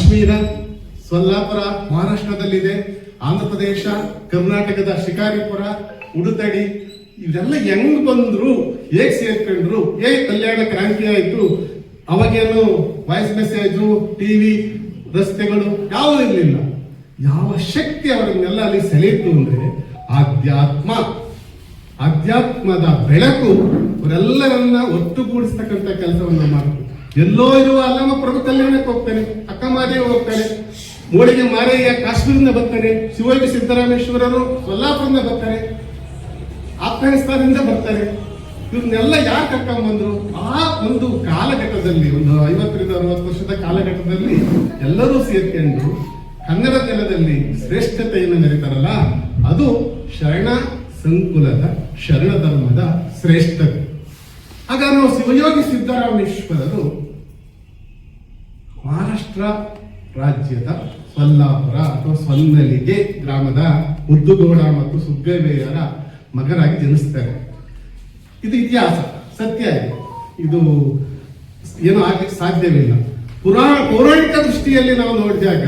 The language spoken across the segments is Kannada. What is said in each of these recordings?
ಕಾಶ್ಮೀರ, ಸೊಲ್ಲಾಪುರ ಮಹಾರಾಷ್ಟ್ರದಲ್ಲಿದೆ, ಆಂಧ್ರ ಪ್ರದೇಶ, ಕರ್ನಾಟಕದ ಶಿಕಾರಿಪುರ, ಉಡುತಡಿ, ಇವೆಲ್ಲ ಹೆಂಗ್ ಬಂದ್ರು, ಹೇಗ್ ಸೇರ್ಕೊಂಡ್ರು, ಹೇಗೆ ಕಲ್ಯಾಣ ಕ್ರಾಂತಿ ಆಯ್ತು. ಅವಾಗೇನು ವಾಯ್ಸ್ ಮೆಸೇಜು, ಟಿವಿ, ರಸ್ತೆಗಳು ಯಾವುದೂ ಇರಲಿಲ್ಲ. ಯಾವ ಶಕ್ತಿ ಅವರನ್ನೆಲ್ಲ ಅಲ್ಲಿ ಸೆಳೆಯಿತು ಅಂದ್ರೆ ಅಧ್ಯಾತ್ಮದ ಬೆಳಕು ಅವರೆಲ್ಲರನ್ನ ಒಟ್ಟುಗೂಡಿಸ್ತಕ್ಕಂಥ ಕೆಲಸವನ್ನು ಮಾಡಿತು. ಎಲ್ಲೋ ಇರುವ ಅಲ್ಲಮ್ಮ ಪ್ರಭು ಕಲ್ಯಾಣಕ್ಕೆ ಹೋಗ್ತಾನೆ, ಅಕ್ಕ ಮಾದೇವಿ ಹೋಗ್ತಾನೆ, ಮೋಡಿಗೆ ಮಾರಯ್ಯ ಕಾಶ್ಮೀರದಿಂದ ಬರ್ತಾರೆ, ಶಿವಯೋಗಿ ಸಿದ್ದರಾಮೇಶ್ವರರು ಸೊಲ್ಲಾಪುರದಿಂದ ಬರ್ತಾರೆ, ಆಫ್ಘಾನಿಸ್ತಾನದಿಂದ ಬರ್ತಾರೆ. ಇವ್ರನ್ನೆಲ್ಲ ಯಾರು ಕರ್ಕೊಂಡ್ಬಂದ್ರು? ಆ ಒಂದು ಕಾಲಘಟ್ಟದಲ್ಲಿ, ಒಂದು 50-60 ವರ್ಷದ ಕಾಲಘಟ್ಟದಲ್ಲಿ ಎಲ್ಲರೂ ಸೇರ್ಕೊಂಡು ಕನ್ನಡ ನೆಲದಲ್ಲಿ ಶ್ರೇಷ್ಠತೆಯನ್ನು ಮೆರೀತಾರಲ್ಲ, ಅದು ಶರಣ ಸಂಕುಲದ ಶರಣ ಧರ್ಮದ ಶ್ರೇಷ್ಠತೆ. ಆಗ ನಾವು ಶಿವಯೋಗಿ ಸಿದ್ದರಾಮೇಶ್ವರರು ಮಹಾರಾಷ್ಟ್ರ ರಾಜ್ಯದ ಸೊಲ್ಲಾಪುರ ಅಥವಾ ಸೊನ್ನಲಿಗೆ ಗ್ರಾಮದ ಮುದ್ದುಗೌಡ ಮತ್ತು ಸುಗ್ಗಯ್ಯರ ಮಗನಾಗಿ ಜನಿಸ್ತಾರೆ. ಇದು ಇತಿಹಾಸ, ಸತ್ಯ ಇದೆ, ಇದು ಏನು ಆಗಲಿಕ್ಕೆ ಸಾಧ್ಯವಿಲ್ಲ. ಪೌರಾಣಿಕ ದೃಷ್ಟಿಯಲ್ಲಿ ನಾವು ನೋಡಿದಾಗ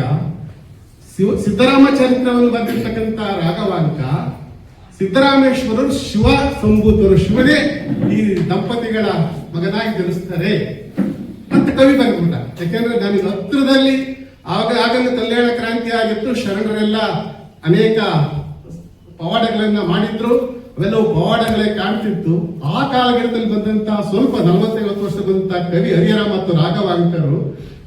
ಸಿದ್ದರಾಮ ಚರಿತ್ರವನ್ನು ಬರೆದಿರ್ತಕ್ಕಂಥ ರಾಘವಾಂಕ, ಸಿದ್ದರಾಮೇಶ್ವರರು ಶಿವ ಸಂಭೂತರು, ಶಿವನೇ ಈ ದಂಪತಿಗಳ ಮಗನಾಗಿ ಜನಿಸ್ತಾರೆ ಅಂತ ಕವಿ ಬರೆದ್ಬಿಟ್ಟ. ಯಾಕೆಂದ್ರೆ ನನಗೆ ಹತ್ರದಲ್ಲಿ ಆಗಲ್ಲ ಕಲ್ಯಾಣ ಕ್ರಾಂತಿ ಆಗಿತ್ತು, ಶರಣರೆಲ್ಲ ಅನೇಕ ಪವಾಡಗಳನ್ನ ಮಾಡಿದ್ರು, ಅವೆಲ್ಲವೂ ಪವಾಡಗಳೇ ಕಾಣ್ತಿತ್ತು. ಆ ಕಾಲಘಟ್ಟದಲ್ಲಿ ಬಂದಂತಹ ಸ್ವಲ್ಪ 40-50 ವರ್ಷ ಬಂದಂತಹ ಕವಿ ಹರಿಹರ ಮತ್ತು ರಾಘವಾಂಕರು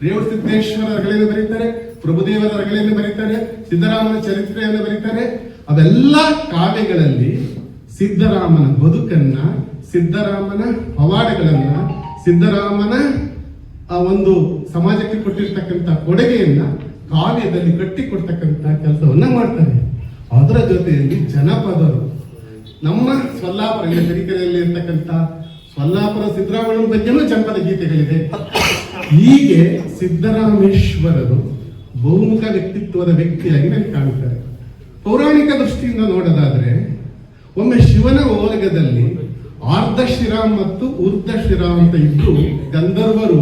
ರೇವಣ ಸಿದ್ದೇಶ್ವರ ರಗಳೆಯನ್ನು ಬರೀತಾರೆ, ಪ್ರಭುದೇವರ ರಗಳೆಯನ್ನು ಬರೀತಾರೆ, ಸಿದ್ದರಾಮನ ಚರಿತ್ರೆಯನ್ನು ಬರೀತಾರೆ. ಅವೆಲ್ಲ ಕಾವ್ಯಗಳಲ್ಲಿ ಸಿದ್ದರಾಮನ ಬದುಕನ್ನ, ಸಿದ್ದರಾಮನ ಪವಾಡಗಳನ್ನ, ಸಿದ್ದರಾಮನ ಆ ಒಂದು ಸಮಾಜಕ್ಕೆ ಕೊಟ್ಟಿರ್ತಕ್ಕಂಥ ಕೊಡುಗೆಯನ್ನ ಕಾವ್ಯದಲ್ಲಿ ಕಟ್ಟಿಕೊಡ್ತಕ್ಕಂಥ ಕೆಲಸವನ್ನ ಮಾಡ್ತಾರೆ. ಅದರ ಜೊತೆಯಲ್ಲಿ ಜನಪದರು, ನಮ್ಮ ಸೊಲ್ಲಾಪುರ ತರೀಕೆರೆಯಲ್ಲಿ ಇರ್ತಕ್ಕಂಥ ಸೊಲ್ಲಾಪುರ ಸಿದ್ದರಾಮಯ್ಯನ ಬಗ್ಗೆನೂ ಜನಪದ ಗೀತೆಗಳಿದೆ. ಹೀಗೆ ಸಿದ್ದರಾಮೇಶ್ವರರು ಬಹುಮುಖ ವ್ಯಕ್ತಿತ್ವದ ವ್ಯಕ್ತಿಯಾಗಿ ನನಗೆ ಕಾಣುತ್ತಾರೆ. ಪೌರಾಣಿಕ ದೃಷ್ಟಿಯಿಂದ ನೋಡೋದಾದ್ರೆ, ಒಮ್ಮೆ ಶಿವನ ಓಲಗದಲ್ಲಿ ಆರ್ಧಶಿರ ಮತ್ತು ಊರ್ಧಶಿರ ಅಂತ ಇದ್ದು ಗಂಧರ್ವರು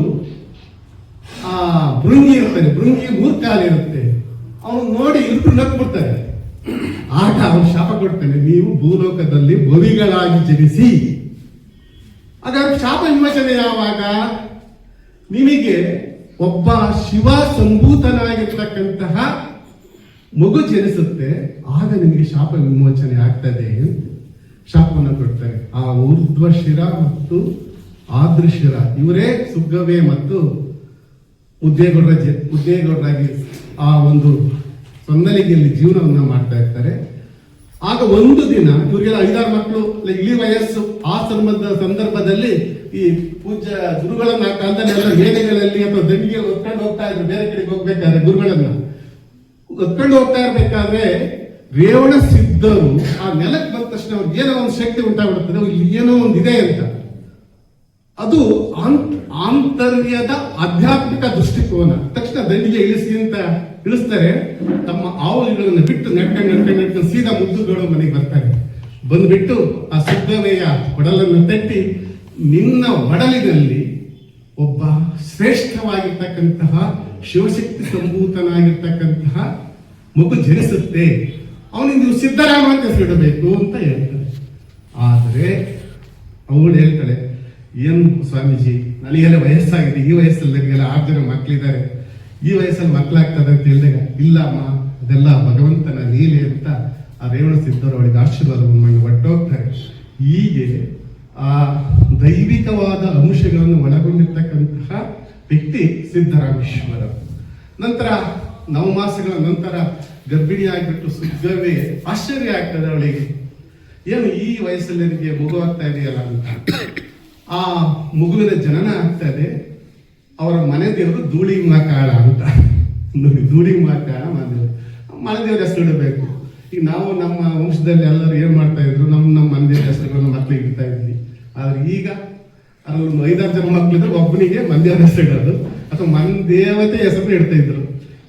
ಆ ಭೃಂಗಿ ಇರ್ತಾನೆ, ಭೃಂಗಿ 3 ಕಾಲಿರುತ್ತೆ, ಅವನು ನೋಡಿ ಇವ್ರು ನಕ್ಬಿಡ್ತಾರೆ. ಆಗ ಅವನು ಶಾಪ ಕೊಡ್ತಾನೆ, ನೀವು ಭೂಲೋಕದಲ್ಲಿ ಭವಿಗಳಾಗಿ ಜನಿಸಿ. ಹಾಗಾದ್ರೆ ಶಾಪ ವಿಮೋಚನೆ ಯಾವಾಗ? ನಿಮಗೆ ಒಬ್ಬ ಶಿವ ಸಂಭೂತನಾಗಿರ್ತಕ್ಕಂತಹ ಮಗು ಜನಿಸುತ್ತೆ, ಆಗ ನಿಮಗೆ ಶಾಪ ವಿಮೋಚನೆ ಆಗ್ತದೆ. ಶಾಪವನ್ನು ಕೊಡ್ತಾರೆ. ಆ ಊರ್ಧ್ವಶಿರ ಮತ್ತು ಆದೃಶಿರ ಇವರೇ ಸುಗ್ಗವೇ ಮತ್ತು ಉದ್ದೇಗೌಡರಾಗಿ ಆ ಒಂದು ಸೊನ್ನಲಿಗೆಯಲ್ಲಿ ಜೀವನವನ್ನ ಮಾಡ್ತಾ ಇರ್ತಾರೆ. ಆಗ ಒಂದು ದಿನ ಇವರಿಗೆಲ್ಲ 5-6 ಮಕ್ಕಳು, ಇಳಿ ವಯಸ್ಸು. ಆ ಸಂದರ್ಭದಲ್ಲಿ ಈ ಪೂಜ್ಯ ಗುರುಗಳನ್ನ ಕಾಲದಲ್ಲಿ ಎಲ್ಲ ವೇದಗಳಲ್ಲಿ ಅಥವಾ ದಂಡಿಗೆ ಹೊತ್ಕೊಂಡು ಹೋಗ್ತಾ ಇದ್ರು. ಬೇರೆ ಕಡೆಗೆ ಹೋಗ್ಬೇಕಾದ್ರೆ ಗುರುಗಳನ್ನ ಹೊತ್ಕೊಂಡು ಹೋಗ್ತಾ ಇರ್ಬೇಕಾದ್ರೆ ರೇವಣ ಸಿದ್ಧರು ಆ ನೆಲಕ್ಕೆ ಬಂದ ತಕ್ಷಣ ಅವ್ರಿಗೆ ಏನೋ ಒಂದು ಶಕ್ತಿ ಉಂಟಾಗ್ಬಿಡುತ್ತದೆ, ಇಲ್ಲಿ ಏನೋ ಒಂದು ಇದೆ ಅಂತ. ಅದು ಆಂತರ್ಯದ ಆಧ್ಯಾತ್ಮಿಕ ದೃಷ್ಟಿಕೋನ. ತಕ್ಷಣ ದಂಡಿಗೆ ಇಳಿಸಿ ಅಂತ ಇಳಿಸ್ತಾರೆ. ತಮ್ಮ ಆವುಗಳನ್ನು ಬಿಟ್ಟು ನಡ್ಕೊಂಡು ಸೀದಾ ಮುದ್ದುಗಳು ಮನೆಗೆ ಬರ್ತಾರೆ. ಬಂದ್ಬಿಟ್ಟು ಆ ಸುಗ್ಗವೆಯ ಒಡಲನ್ನು ತಟ್ಟಿ, ನಿನ್ನ ಒಡಲಿನಲ್ಲಿ ಒಬ್ಬ ಶ್ರೇಷ್ಠವಾಗಿರ್ತಕ್ಕಂತಹ ಶಿವಶಕ್ತಿ ಸಂಭೂತನಾಗಿರ್ತಕ್ಕಂತಹ ಮಗು ಜನಿಸುತ್ತೆ, ಅವನಿಗೆ ನೀವು ಸಿದ್ದರಾಮ ಅಂತ ಹೆಸರಿಡಬೇಕು ಅಂತ ಹೇಳ್ತಾರೆ. ಆದರೆ ಅವಳು ಹೇಳ್ತಾಳೆ, ಏನು ಸ್ವಾಮೀಜಿ, ನನಗೆಲ್ಲ ವಯಸ್ಸಾಗಿದೆ, ಈ ವಯಸ್ಸಲ್ಲಿ ನನಗೆಲ್ಲ 6 ಜನ ಮಕ್ಕಳಿದ್ದಾರೆ, ಈ ವಯಸ್ಸಲ್ಲಿ ಮಕ್ಕಳಾಗ್ತದೆ ಅಂತ ಹೇಳಿದಾಗ, ಇಲ್ಲಮ್ಮ ಅದೆಲ್ಲ ಭಗವಂತನ ಲೀಲೆ ಅಂತ ಆ ರೇವಣ ಸಿದ್ಧರು ಅವಳಿಗೆ ಆಶೀರ್ವಾದವನ್ನು ಮಾಡಿ ಹೊರಟೋಗ್ತಾರೆ. ಹೀಗೆ ಆ ದೈವಿಕವಾದ ಅಂಶಗಳನ್ನು ಒಳಗೊಂಡಿರ್ತಕ್ಕಂತಹ ವ್ಯಕ್ತಿ ಸಿದ್ದರಾಮೇಶ್ವರ. ನಂತರ 9 ಮಾಸಗಳ ನಂತರ ಗರ್ಭಿಣಿ ಆಗಿಬಿಟ್ಟು ಸುಗ್ಗವೇ ಆಶ್ಚರ್ಯ ಆಗ್ತದೆ ಅವಳಿಗೆ, ಏನು ಈ ವಯಸ್ಸಲ್ಲಿ ನನಗೆ ಮಗು ಆಗ್ತಾ ಇದೆಯಲ್ಲ ಅಂತ. ಆ ಮಗುವಿನ ಜನನ ಆಗ್ತದೆ. ಅವರ ಮನೆ ದೇವರು ಧೂಳಿಮಾಕಾಳ ಅಂತ. ಧೂಳಿಮಾಕಾಳ ಮನೆದೇವ್ರ ಹೆಸರು ಇಡಬೇಕು. ಈಗ ನಾವು ನಮ್ಮ ವಂಶದಲ್ಲಿ ಎಲ್ಲರೂ ಏನ್ ಮಾಡ್ತಾ ಇದ್ರು, ನಮ್ಮ ಮನೆದೇವ್ರ ಹೆಸರುಗಳನ್ನ ಮಕ್ಕಳಿಗೆ ಇಡ್ತಾ ಇದ್ವಿ. ಆದ್ರೆ ಈಗ ಅದ್ರಲ್ಲಿ 5-6 ಜನ ಮಕ್ಕಳಿದ್ರೆ ಒಬ್ಬನಿಗೆ ಮಂದೇವ್ರ ಹೆಸರು ಇಡೋದು, ಅಥವಾ ಮನ್ ದೇವತೆ ಹೆಸರು ಇಡ್ತಾ ಇದ್ರು.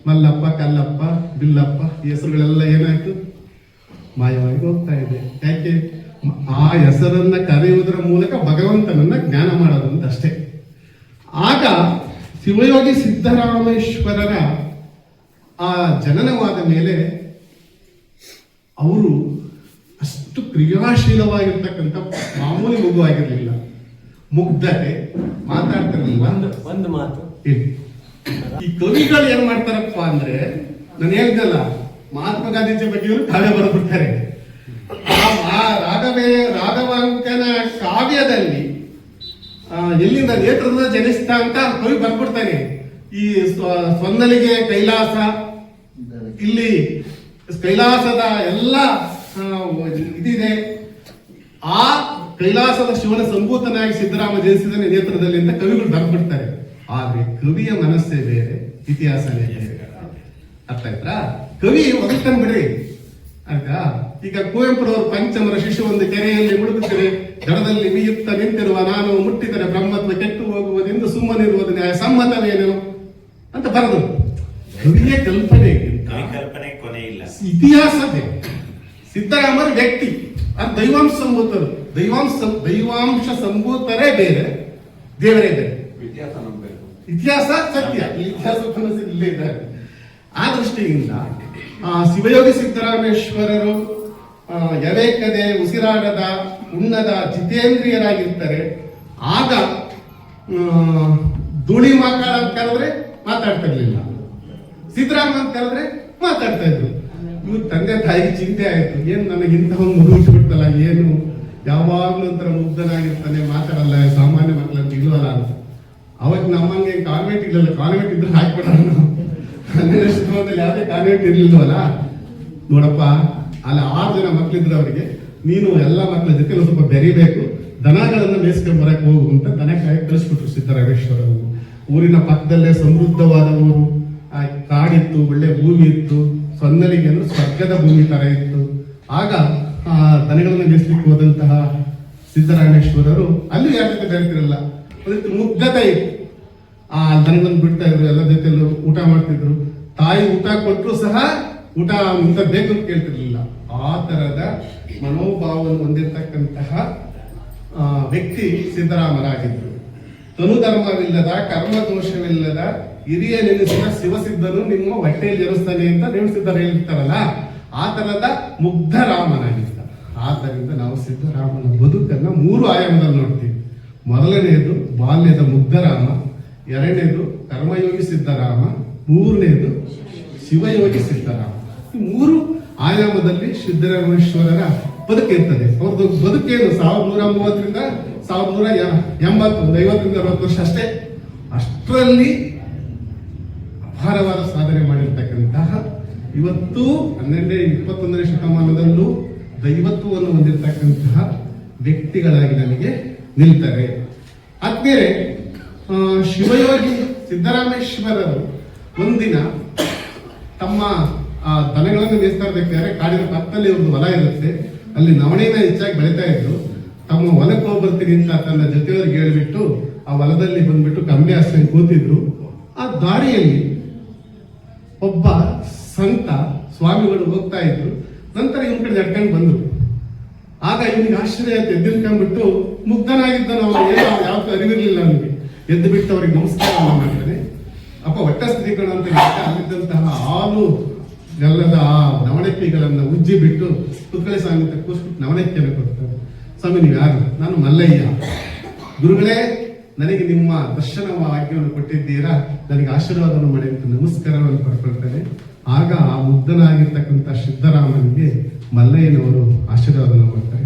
ಮಲ್ಲಪ್ಪ, ಕಲ್ಲಪ್ಪ, ಬಿಲ್ಲಪ್ಪ, ಈ ಹೆಸರುಗಳೆಲ್ಲ ಏನಾಯ್ತು, ಮಾಯವಾಗಿ ಹೋಗ್ತಾ ಇದೆ. ಯಾಕೆ? ಆ ಹೆಸರನ್ನ ಕರೆಯುವುದರ ಮೂಲಕ ಭಗವಂತನನ್ನ ಜ್ಞಾನ ಮಾಡೋದು ಅಂತ ಅಷ್ಟೇ. ಆಗ ಶಿವಯೋಗಿ ಸಿದ್ದರಾಮೇಶ್ವರರ ಆ ಜನನವಾದ ಮೇಲೆ ಅವರು ಅಷ್ಟು ಕ್ರಿಯಾಶೀಲವಾಗಿರ್ತಕ್ಕಂಥ ಮಾಮೂಲಿ ಮಗು ಆಗಿರ್ಲಿಲ್ಲ. ಮುಗ್ಧತೆ, ಮಾತಾಡ್ತಿರ್ಲಿಲ್ಲ. ಒಂದು ಮಾತು ಹೇಳಿ. ಈ ಕವಿಗಳು ಏನ್ ಮಾಡ್ತಾರಪ್ಪ ಅಂದ್ರೆ, ನಾನು ಹೇಳಿದ್ನಲ್ಲ, ಮಹಾತ್ಮ ಗಾಂಧೀಜಿ ಬಗ್ಗೆ ಕಾವ್ಯ ಬರೆದ್ಬಿಡ್ತಾರೆ. ರಾಘವಾಂಕನ ಕಾವ್ಯದಲ್ಲಿ ಎಲ್ಲಿಂದ ನೇತ್ರದ ಜನಿಸ್ತ ಅಂತ ಕವಿ ಬರ್ಬಿಡ್ತಾನೆ. ಈ ಸೊನ್ನಲಿಗೆ ಕೈಲಾಸ, ಇಲ್ಲಿ ಕೈಲಾಸದ ಎಲ್ಲ ಇದಿದೆ. ಆ ಕೈಲಾಸದ ಶಿವನ ಸಂಭೂತನಾಗಿ ಸಿದ್ದರಾಮ ಜನಿಸಿದನೆ ನೇತ್ರದಲ್ಲಿ ಅಂತ ಕವಿಗಳು ಬರ್ಬಿಡ್ತಾರೆ. ಆದ್ರೆ ಕವಿಯ ಮನಸ್ಸೇ ಬೇರೆ, ಇತಿಹಾಸನೇ ಬೇರೆ. ಅರ್ಥ ಆಯ್ತಾ? ಕವಿ ಒದಗ್ತಾನೆ ಬಿಡ್ರಿ. ಆಯ್ತಾ? ಈಗ ಕುವೆಂಪುರವರು ಪಂಚಮರ ಶಿಶು ಒಂದು ಕೆರೆಯಲ್ಲಿ ಮುಳುಗುತ್ತದೆ, ದಡದಲ್ಲಿ ಮೀಯುತ್ತ ನಿಂತಿರುವ ನಾನು ಮುಟ್ಟಿದರೆ ಬ್ರಹ್ಮತ್ವ ಕೆಟ್ಟು ಹೋಗುವುದೆಂದು ಸುಮ್ಮನಿರುವುದು ನ್ಯಾಯ ಸಮ್ಮತವೇನು ಅಂತ ಬರೆದು. ಕವಿಯ ಕಲ್ಪನೆ ಕೊನೆ ಇಲ್ಲ, ಇತಿಹಾಸದೇ. ಸಿದ್ದರಾಮರ ವ್ಯಕ್ತಿ, ಅದು ದೈವಾಂಶ ಸಂಭೂತರು. ದೈವಾಂಶ ಸಂಭೂತರೇ ಬೇರೆ, ದೇವರೇ ಬೇರೆ. ಇತಿಹಾಸ ಸತ್ಯ, ಇತಿಹಾಸ ಇಲ್ಲೇ ಇದ್ದಾರೆ. ಆ ದೃಷ್ಟಿಯಿಂದ ಶಿವಯೋಗಿ ಸಿದ್ದರಾಮೇಶ್ವರರು ಯವೇಕದೆ, ಉಸಿರಾಡದ, ಉಣ್ಣದ ಜಿತೇಂದ್ರಿಯರಾಗಿರ್ತಾರೆ. ಆಗ ಧೂಳಿ ಮಕ್ಕಳ ಅಂತ ಕರೆದ್ರೆ ಮಾತಾಡ್ತಾ ಇರ್ಲಿಲ್ಲ, ಸಿದ್ದರಾಮ ಅಂತ ಕರೆದ್ರೆ ಮಾತಾಡ್ತಾ ಇದ್ರು. ಇವ್ರ ತಂದೆ ತಾಯಿಗೆ ಚಿಂತೆ ಆಯ್ತು, ಏನ್ ನನಗಿಂತ ಒಂದು ಮಗು ಬಿಟ್ಟಲ್ಲ, ಏನು ಯಾವಾಗ್ಲೂ ಒಂಥರ ಮುಗ್ಧನಾಗಿರ್ತಾನೆ, ಮಾತಾಡಲ್ಲ, ಸಾಮಾನ್ಯ ಮಕ್ಕಳಂತ ಇಲ್ವಲ್ಲ ಅಂತ. ಅವಾಗ ನಮ್ಮಂಗೆ ಕಾನ್ವೆಂಟ್ ಇಲ್ಲಲ್ಲ, ಕಾನ್ವೆಂಟ್ ಇದ್ರೆ ಹಾಕ್ಬಿಡೋಣ. 12 ವರ್ಷದಲ್ಲಿ ಯಾವುದೇ ಕಾನ್ವೆಂಟ್ ಇರ್ಲಿಲ್ವಲ್ಲ. ನೋಡಪ್ಪ, ಅಲ್ಲಿ 6 ಜನ ಮಕ್ಳಿದ್ರು ಅವರಿಗೆ, ನೀನು ಎಲ್ಲ ಮಕ್ಕಳ ಜೊತೆ ಸ್ವಲ್ಪ ಬೆರಿಬೇಕು, ದನಗಳನ್ನ ಮೇಯಿಸ್ಕೊಂಡು ಬರಕ್ ಹೋಗು ಅಂತ ದನ ಕಾಯಿ ಕಳಿಸ್ಬಿಟ್ರು ಸಿದ್ದರಾಮೇಶ್ವರರು. ಊರಿನ ಪಕ್ಕದಲ್ಲೇ ಸಮೃದ್ಧವಾದ ಊರು, ಕಾಡಿತ್ತು, ಒಳ್ಳೆ ಭೂಮಿ ಇತ್ತು. ಸೊನ್ನಲಿಗೆ ಅಂದ್ರೆ ಸ್ವರ್ಗದ ಭೂಮಿ ತರ ಇತ್ತು. ಆಗ ಆ ದನಗಳನ್ನ ಮೇಯಿಸ್ಲಿಕ್ಕೆ ಹೋದಂತಹ ಸಿದ್ದರಾಮೇಶ್ವರರು ಅಲ್ಲಿ ಯಾಕೆ ಬೆರೆತಿರಲ್ಲ, ಅದಕ್ಕೆ ಮುಗ್ಧತೆ ಇತ್ತು. ಆ ದನಗಳನ್ನು ಬಿಡ್ತಾ ಇದ್ರು, ಎಲ್ಲ ಜೊತೆಯಲ್ಲೂ ಊಟ ಮಾಡ್ತಿದ್ರು. ತಾಯಿ ಊಟ ಕೊಟ್ಟರು ಸಹ ಊಟ ಇಂತ ಬೇಕು ಅಂತ ಕೇಳ್ತಿರ್ಲಿಲ್ಲ. ಆ ತರದ ಮನೋಭಾವವನ್ನು ಹೊಂದಿರತಕ್ಕಂತಹ ವ್ಯಕ್ತಿ ಸಿದ್ದರಾಮರಾಗಿದ್ರು. ತನುಧರ್ಮವಿಲ್ಲದ, ಕರ್ಮ ದೋಷವಿಲ್ಲದ, ಹಿರಿಯ ನೆನೆಸಿದ ಶಿವಸಿದ್ಧನು ನಿಮ್ಮ ಹೊಟ್ಟೆಯಲ್ಲಿ ಜನಿಸ್ತಾನೆ ಅಂತ ನೇಮಿಸಿದ್ದಾರೆ ಹೇಳ್ತಾರಲ್ಲ, ಆ ತರದ ಮುಗ್ಧ ರಾಮನಾಗಿದ್ದ. ಆದ್ದರಿಂದ ನಾವು ಸಿದ್ದರಾಮನ ಬದುಕನ್ನ 3 ಆಯಾಮದಲ್ಲಿ ನೋಡ್ತೀವಿ. ಮೊದಲನೆಯದು ಬಾಲ್ಯದ ಮುಗ್ಧರಾಮ, ಎರಡನೇದು ಕರ್ಮಯೋಗಿ ಸಿದ್ದರಾಮ, ಮೂರನೇದು ಶಿವಯೋಗಿ ಸಿದ್ದರಾಮ. ಈ 3 ಆಯಾಮದಲ್ಲಿ ಸಿದ್ದರಾಮೇಶ್ವರರ ಬದುಕಿರ್ತದೆ. ಅವ್ರದ್ದು ಬದುಕೇನು 1130ರಿಂದ 1180, 50ರಿಂದ 60 ವರ್ಷ ಅಷ್ಟೇ. ಅಷ್ಟರಲ್ಲಿ ಅಪಾರವಾದ ಸಾಧನೆ ಮಾಡಿರ್ತಕ್ಕಂತಹ, ಇವತ್ತು 12ನೇ 21ನೇ ಶತಮಾನದಲ್ಲೂ ದೈವತ್ವವನ್ನು ಹೊಂದಿರತಕ್ಕಂತಹ ವ್ಯಕ್ತಿಗಳಾಗಿ ನಮಗೆ ನಿಲ್ತಾರೆ. ಆದ್ಮೇಲೆ ಶಿವಯೋಗಿ ಸಿದ್ದರಾಮೇಶ್ವರರು ಒಂದಿನ ತಮ್ಮ ದನಗಳನ್ನು ಮೇಯಿಸ್ತಾ ಇರ್ಬೇಕಾದ್ರೆ ಕಾಡಿನ ಪಕ್ಕದಲ್ಲಿ ಒಂದು ಹೊಲ ಇರುತ್ತೆ, ಅಲ್ಲಿ ನವಣೆನ ಹೆಚ್ಚಾಗಿ ಬೆಳೀತಾ ಇದ್ರು. ತಮ್ಮ ಹೊಲಕ್ಕೆ ಹೋಗ್ಬರ್ತೀನಿ ಅಂತ ತನ್ನ ಜೊತೆಯವರಿಗೆ ಹೇಳ್ಬಿಟ್ಟು ಆ ಹೊಲದಲ್ಲಿ ಬಂದ್ಬಿಟ್ಟು ಕಮ್ಮಿ ಆಶ್ರಯ ಕೂತಿದ್ರು. ಆ ದಾರಿಯಲ್ಲಿ ಒಬ್ಬ ಸಂತ ಸ್ವಾಮಿಗಳು ಹೋಗ್ತಾ ಇದ್ರು. ನಂತರ ಇವನ್ ಕಡೆ ನಡ್ಕೊಂಡು ಬಂದ್ರು. ಆಗ ಇವನಿಗೆ ಆಶ್ಚರ್ಯ ಆಯ್ತು, ಎದ್ದಿರ್ಕೊಂಡ್ಬಿಟ್ಟು ಮುಗ್ಧನಾಗಿದ್ದ ನಾವು ಯಾವತ್ತೂ ಅರಿವಿರ್ಲಿಲ್ಲ ಅವನಿಗೆ. ಎದ್ದು ಬಿಟ್ಟು ಅವ್ರಿಗೆ ನಮಸ್ಕಾರ ಮಾಡ್ತಾನೆ. ಅಪ್ಪ ಹೊಟ್ಟೆ ಸ್ತ್ರೀಗಳು ಅಂತ ಅಲ್ಲಿದ್ದಂತಹ ಹಾಲು ಗಲ್ಲದ ಆ ನವಣಕ್ಕಿಗಳನ್ನ ಉಜ್ಜಿ ಬಿಟ್ಟು ಕುತ್ಕಳೆ ಸ್ವಾಮಿ ಅಂತ ಕೂಸ್ಬಿಟ್ಟು ನವಣಕ್ಕಿಯನ್ನು ಕೊಡ್ತಾರೆ. ಸ್ವಾಮಿ ನೀವು ಯಾರು? ನಾನು ಮಲ್ಲಯ್ಯ. ಗುರುಗಳೇ, ನನಗೆ ನಿಮ್ಮ ದರ್ಶನ ವಾಕ್ಯವನ್ನು ಕೊಟ್ಟಿದ್ದೀರಾ, ನನಗೆ ಆಶೀರ್ವಾದವನ್ನು ಮಾಡಿ ಅಂತ ನಮಸ್ಕಾರವನ್ನು ಪಡ್ಕೊಳ್ತಾನೆ. ಆಗ ಆ ಮುಗ್ಧನಾಗಿರ್ತಕ್ಕಂಥ ಸಿದ್ದರಾಮನಿಗೆ ಮಲ್ಲಯ್ಯನವರು ಆಶೀರ್ವಾದವನ್ನು ಮಾಡ್ತಾರೆ.